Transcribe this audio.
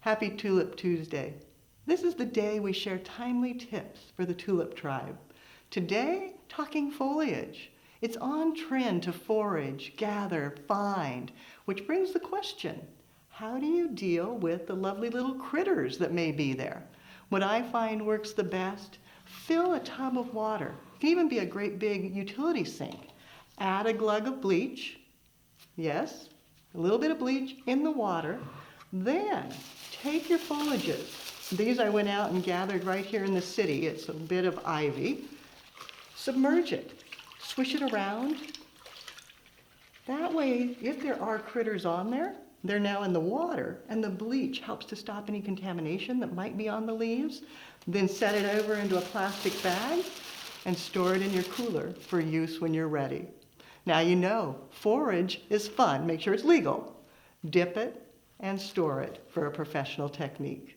Happy Tulip Tuesday. This is the day we share timely tips for the tulip tribe. Today, talking foliage. It's on trend to forage, gather, find, which brings the question, how do you deal with the lovely little critters that may be there? What I find works the best, fill a tub of water. It can even be a great big utility sink. Add a glug of bleach. Yes, a little bit of bleach in the water. Then take your foliages. These I went out and gathered right here in the city. It's a bit of ivy. Submerge it. Swish it around. That way, if there are critters on there, they're now in the water, and the bleach helps to stop any contamination that might be on the leaves. Then set it over into a plastic bag and store it in your cooler for use when you're ready. Now you know, forage is fun. Make sure it's legal. Dip it and store it for a professional technique.